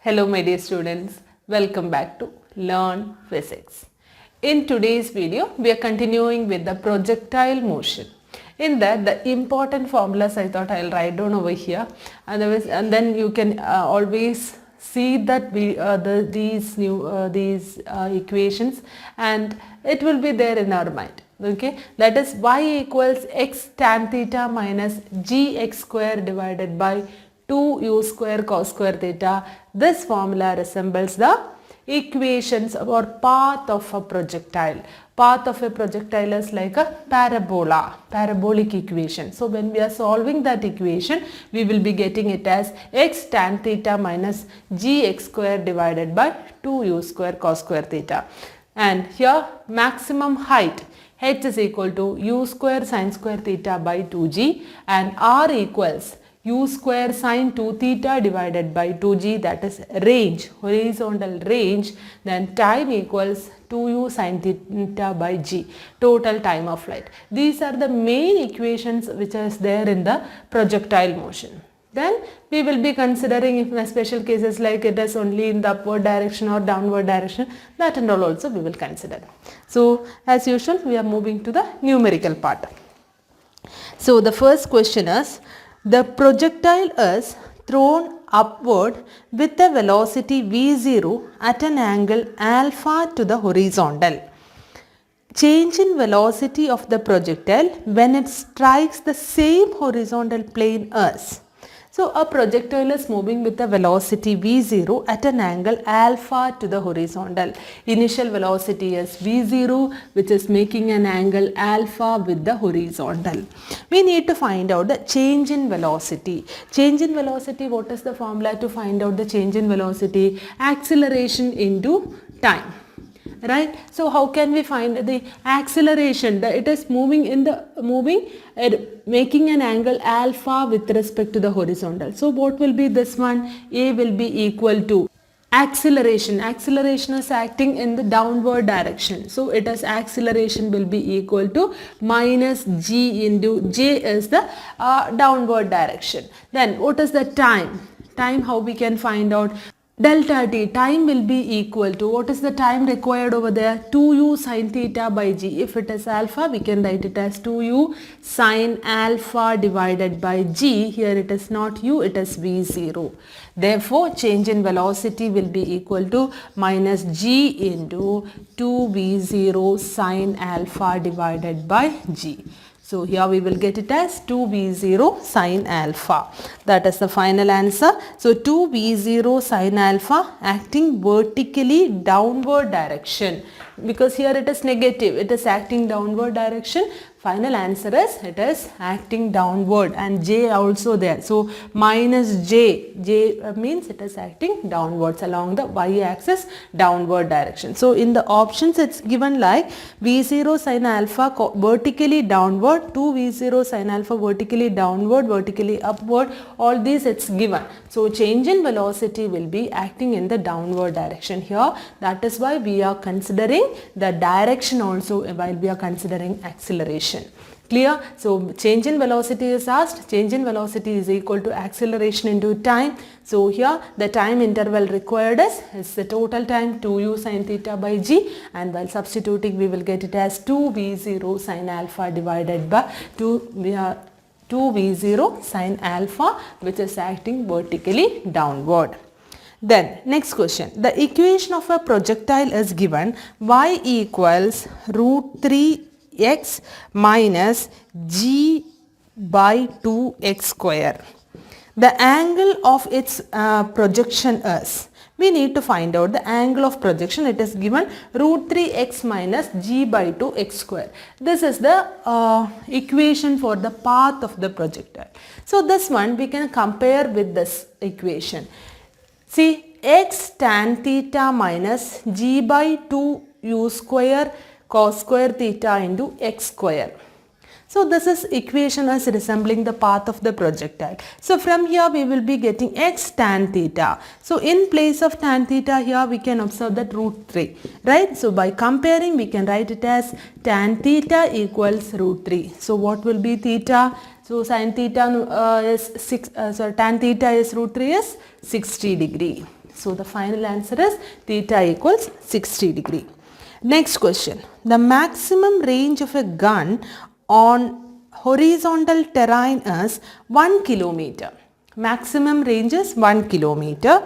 Hello my dear students, welcome back to Learn Physics. In today's video, we are continuing with the projectile motion. In that, the important formulas I thought I'll write down over here, and then you can always see that these equations, and it will be there in our mind. Okay, that is y equals x tan theta minus gx square divided by 2u square cos square theta. This formula resembles the equations or path of a projectile. Path of a projectile is like a parabola, parabolic equation. So when we are solving that equation, we will be getting it as x tan theta minus gx square divided by 2u square cos square theta. And here maximum height h is equal to u square sin square theta by 2g, and r equals u square sin 2 theta divided by 2g, that is range, horizontal range. Then time equals 2u sin theta by g, total time of flight. These are the main equations which is there in the projectile motion. Then we will be considering if special cases like it is only in the upward direction or downward direction, that and all also we will consider. So as usual, we are moving to the numerical part. So the first question is, the projectile is thrown upward with a velocity v0 at an angle alpha to the horizontal. Change in velocity of the projectile when it strikes the same horizontal plane as. So a projectile is moving with a velocity v0 at an angle alpha to the horizontal. Initial velocity is v0, which is making an angle alpha with the horizontal. We need to find out the change in velocity. Change in velocity, what is the formula to find out the change in velocity? Acceleration into time. Right? So how can we find the acceleration? It is making an angle alpha with respect to the horizontal. So what will be this one? A will be equal to acceleration. Acceleration is acting in the downward direction. So it is acceleration will be equal to minus g into j is the downward direction. Then what is the time? Time, how we can find out? Delta t, time will be equal to, what is the time required over there? 2u sin theta by g. If it is alpha, we can write it as 2u sin alpha divided by g. Here it is not u, it is v0. Therefore, change in velocity will be equal to minus g into 2v0 sin alpha divided by g. So here we will get it as 2v0 sin alpha. That is the final answer. So 2v0 sin alpha acting vertically downward direction. Because here it is negative, it is acting downward direction. Final answer is it is acting downward, and j also there. So minus j means it is acting downwards along the y-axis downward direction. So in the options it's given like v0 sin alpha vertically downward, 2v0 sin alpha vertically downward, vertically upward, all these it's given. So change in velocity will be acting in the downward direction here. That is why we are considering the direction also while we are considering acceleration. Clear? So change in velocity is asked. Change in velocity is equal to acceleration into time. So here the time interval required is the total time 2u sin theta by g, and while substituting we will get it as 2v0 sin alpha divided by 2v0 sin alpha, which is acting vertically downward. Then next question, the equation of a projectile is given y equals root 3x minus g by 2x square. The angle of its projection is, we need to find out the angle of projection. It is given root 3x minus g by 2x square. This is the equation for the path of the projectile. So this one we can compare with this equation. See, x tan theta minus g by 2u square cos square theta into x square. So this is equation as resembling the path of the projectile. So from here we will be getting x tan theta. So in place of tan theta here we can observe that root 3, right? So by comparing we can write it as tan theta equals root 3. So what will be theta? So sin theta is tan theta is root 3 is 60 degree. So the final answer is theta equals 60 degree. Next question. The maximum range of a gun on horizontal terrain is 1 kilometer. Maximum range is 1 kilometer.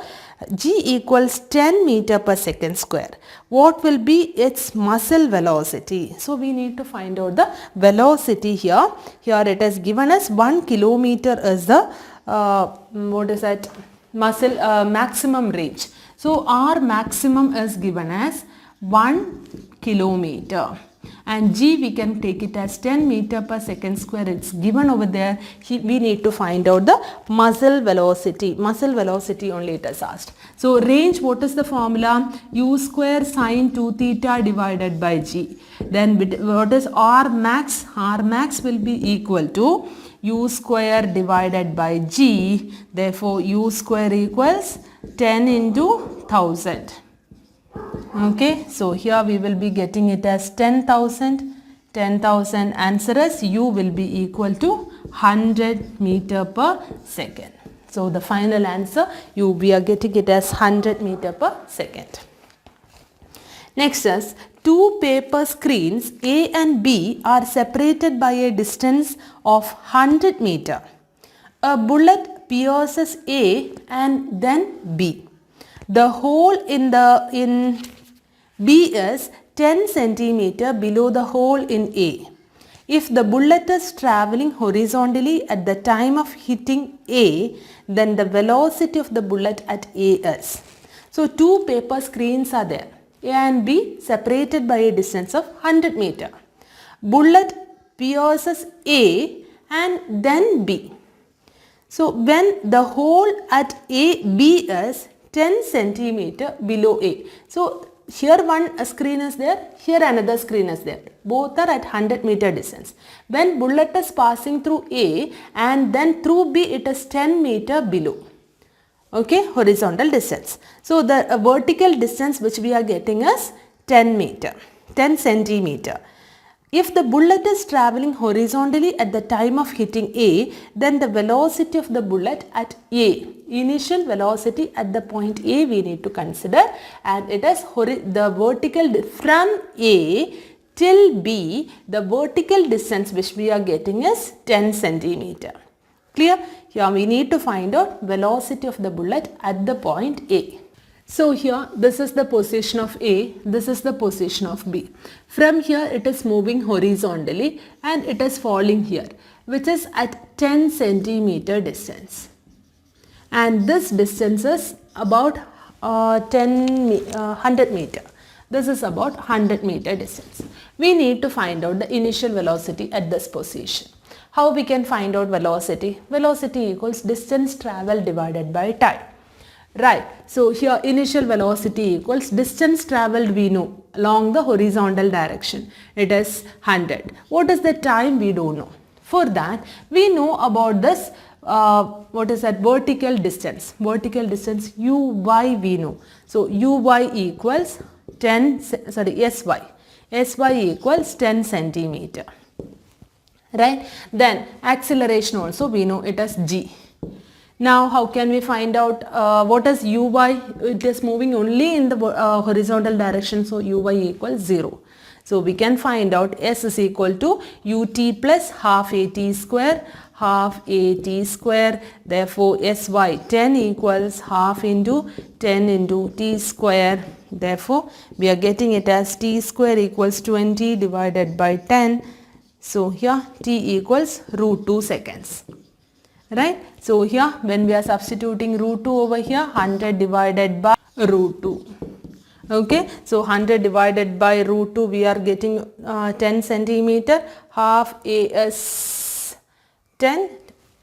G equals 10 meter per second square. What will be its muzzle velocity? So we need to find out the velocity here. Here it is given as 1 kilometer is the maximum range. So our maximum is given as 1 kilometer. And G we can take it as 10 meter per second square. It's given over there. We need to find out the muzzle velocity. Muzzle velocity only it is asked. So range, what is the formula? U square sine 2 theta divided by G. Then what is R max? R max will be equal to U square divided by G. Therefore U square equals 10 into 1000. Okay, so here we will be getting it as 10,000. 10,000 answer is U will be equal to 100 meter per second. So the final answer we are getting it as 100 meter per second. Next is two paper screens A and B are separated by a distance of 100 meter. A bullet pierces A and then B. The hole in B is 10 centimeter below the hole in A. If the bullet is traveling horizontally at the time of hitting A, then the velocity of the bullet at A is. So two paper screens are there, A and B, separated by a distance of 100 meter. Bullet pierces A and then B. So when the hole at B is 10 centimeter below A. So here one screen is there, here another screen is there. Both are at 100 meter distance. When bullet is passing through A and then through B, it is 10 meter below. Okay, horizontal distance. So the vertical distance which we are getting is 10 centimeter. If the bullet is traveling horizontally at the time of hitting A, then the velocity of the bullet at A, initial velocity at the point A we need to consider, and it is the vertical from A till B, the vertical distance which we are getting is 10 centimeter. Clear? Here we need to find out velocity of the bullet at the point A. So here this is the position of A, this is the position of B. From here it is moving horizontally and it is falling here, which is at 10 centimeter distance. And this distance is about 100 meter. This is about 100 meter distance. We need to find out the initial velocity at this position. How we can find out velocity? Velocity equals distance traveled divided by time. Right, so here initial velocity equals distance traveled we know along the horizontal direction. It is 100. What is the time? We don't know. For that, we know about this, vertical distance. Vertical distance Uy we know. So Uy equals Sy equals 10 centimeter. Right, then acceleration also we know it as G. Now how can we find out what is Uy? It is moving only in the horizontal direction, so Uy equals 0. So we can find out S is equal to Ut plus half At square, Therefore Sy 10 equals half into 10 into T square. Therefore we are getting it as T square equals 20 divided by 10. So here T equals root 2 seconds. Right. So here when we are substituting root 2 over here, 100 divided by root 2. Okay. So 100 divided by root 2 we are getting 10 centimeter. Half A is 10.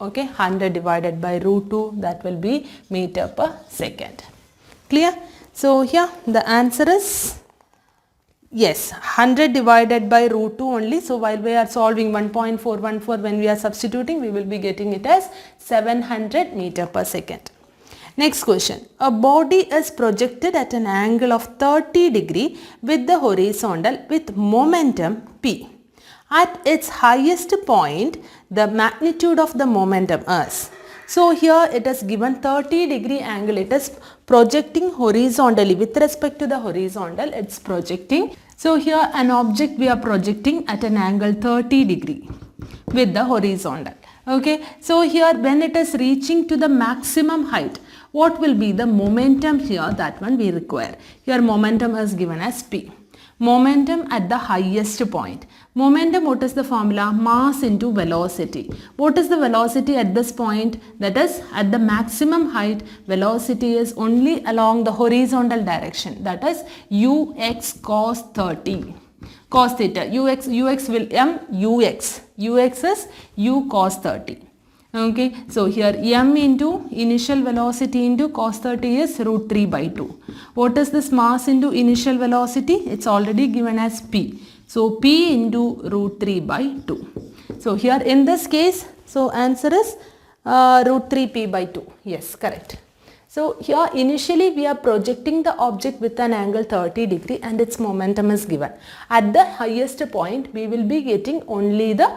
Okay. 100 divided by root 2, that will be meter per second. Clear? So here the answer is yes, 100 divided by root 2 only. So while we are solving 1.414, when we are substituting, we will be getting it as 700 meter per second. Next question. A body is projected at an angle of 30 degree with the horizontal with momentum P. At its highest point, the magnitude of the momentum is. So here it is given 30-degree angle. It is projecting horizontally. With respect to the horizontal, it's projecting. So here an object we are projecting at an angle 30-degree with the horizontal. Okay. So here when it is reaching to the maximum height, what will be the momentum here? That one we require. Here momentum is given as P. Momentum at the highest point. Momentum, what is the formula? Mass into velocity. What is the velocity at this point? That is at the maximum height, velocity is only along the horizontal direction. That is ux cos 30. Cos theta. ux will ux. ux is u cos 30. Okay, so here m into initial velocity into cos 30 is root 3 by 2. What is this mass into initial velocity? It's already given as p. So p into root 3 by 2. So here in this case, so answer is root 3 p by 2. Yes, correct. So here initially we are projecting the object with an angle 30-degree and its momentum is given. At the highest point, we will be getting only the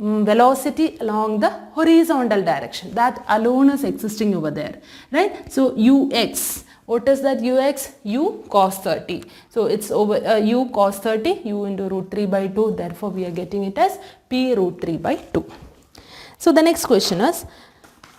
velocity along the horizontal direction. That alone is existing over there, right? So ux, what is that ux? U cos 30. So it's over u cos 30, u into root 3 by 2. Therefore we are getting it as p root 3 by 2. So the next question is,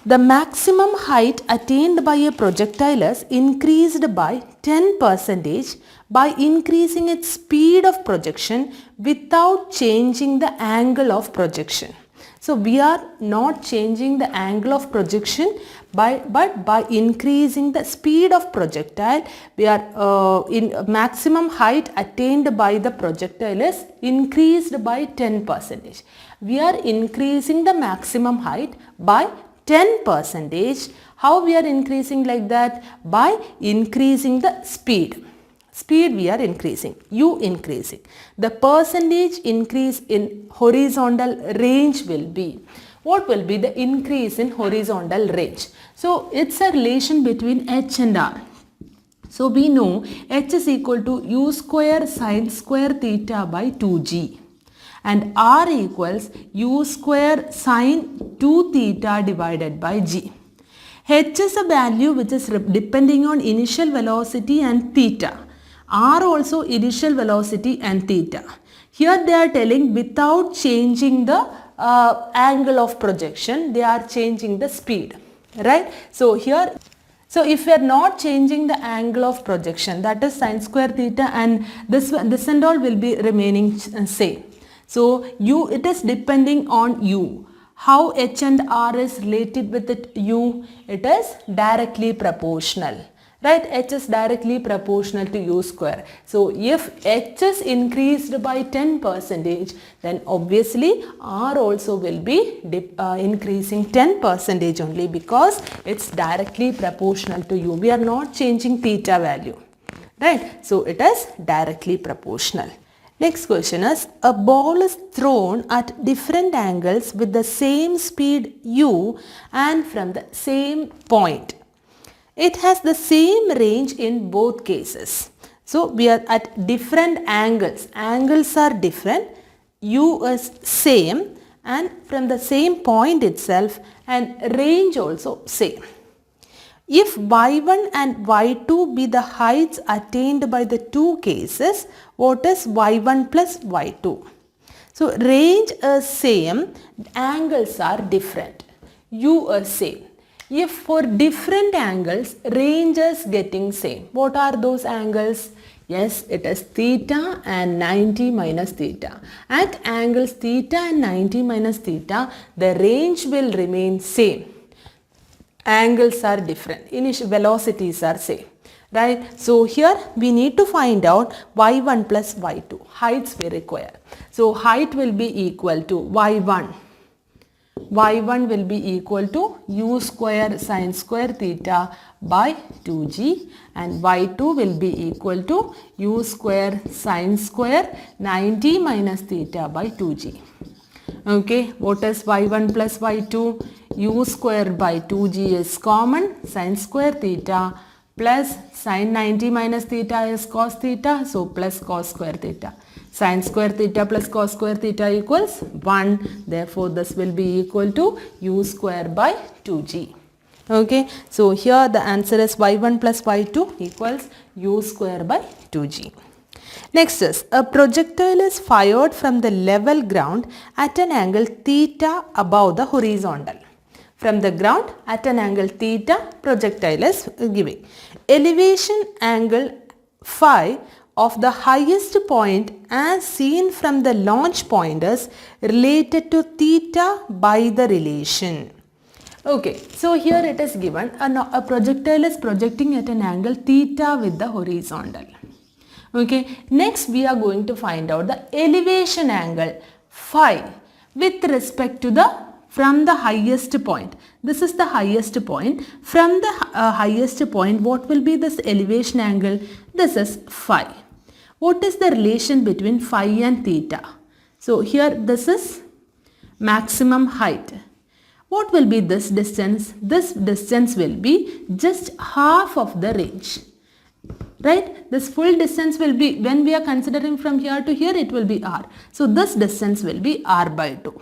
the maximum height attained by a projectile is increased by 10% by increasing its speed of projection without changing the angle of projection. So we are not changing the angle of projection but by increasing the speed of projectile, we are in maximum height attained by the projectile is increased by 10%. We are increasing the maximum height by 10%. How we are increasing like that? By increasing the speed. Speed we are increasing, u increasing. The percentage increase in horizontal range will be, what will be the increase in horizontal range? So it's a relation between h and r. So we know h is equal to u square sin square theta by 2g. And r equals u square sine 2 theta divided by g. H is a value which is depending on initial velocity and theta. R also initial velocity and theta. Here they are telling without changing the angle of projection, they are changing the speed, right? So here, so if we are not changing the angle of projection, that is sine square theta, and this and all will be remaining same. So it is depending on u. How h and r is related with it u? It is directly proportional. Right, h is directly proportional to u square. So if h is increased by 10%, then obviously r also will be increasing 10% only, because it's directly proportional to u. We are not changing theta value, right? So it is directly proportional. Next question is, a ball is thrown at different angles with the same speed u and from the same point. It has the same range in both cases. So we are at different angles. Angles are different. U is same and from the same point itself, and range also same. If y1 and y2 be the heights attained by the two cases, what is y1 plus y2? So range is same, angles are different. U is same. If for different angles, range is getting same. What are those angles? Yes, it is theta and 90 minus theta. At angles theta and 90 minus theta, the range will remain same. Angles are different. Initial velocities are same. Right? So here we need to find out y1 plus y2. Heights we require. So height will be equal to y1. Y1 will be equal to u square sine square theta by 2g, and y2 will be equal to u square sine square 90 minus theta by 2g. Okay, what is y1 plus y2? U square by 2g is common, sine square theta plus sine 90 minus theta is cos theta, so plus cos square theta. Sine square theta plus cos square theta equals 1. Therefore, this will be equal to u square by 2g. Okay, so here the answer is y1 plus y2 equals u square by 2g. Next is, a projectile is fired from the level ground at an angle theta above the horizontal. From the ground at an angle theta, projectile is giving. Elevation angle phi of the highest point as seen from the launch point is related to theta by the relation. Okay, so here it is given a projectile is projecting at an angle theta with the horizontal. Okay, next we are going to find out the elevation angle phi with respect to from the highest point. This is the highest point. From the highest point, what will be this elevation angle? This is phi. What is the relation between phi and theta? So here this is maximum height. What will be this distance? This distance will be just half of the range. Right? This full distance will be, when we are considering from here to here, it will be r. So this distance will be r by 2.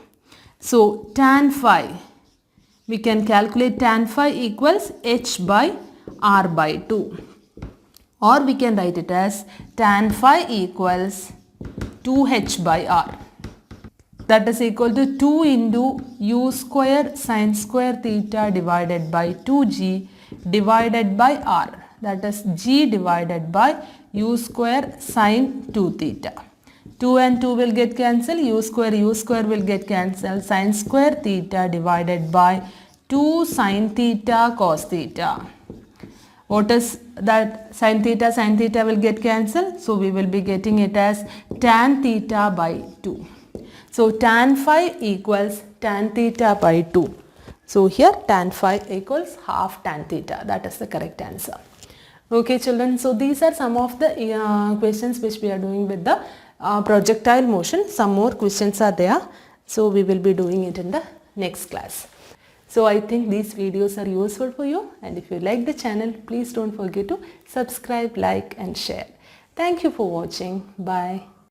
So tan phi, we can calculate tan phi equals h by r by 2. Or we can write it as tan phi equals 2h by r. That is equal to 2 into u square sine square theta divided by 2g divided by r. That is g divided by u square sine 2 theta. 2 and 2 will get cancelled. U square will get cancelled. Sine square theta divided by 2 sine theta cos theta. What is that? Sine theta will get cancelled. So we will be getting it as tan theta by 2. So tan phi equals tan theta by 2. So here tan phi equals half tan theta. That is the correct answer. Okay children, so these are some of the questions which we are doing with the projectile motion. Some more questions are there. So we will be doing it in the next class. So I think these videos are useful for you, and if you like the channel, please don't forget to subscribe, like and share. Thank you for watching. Bye.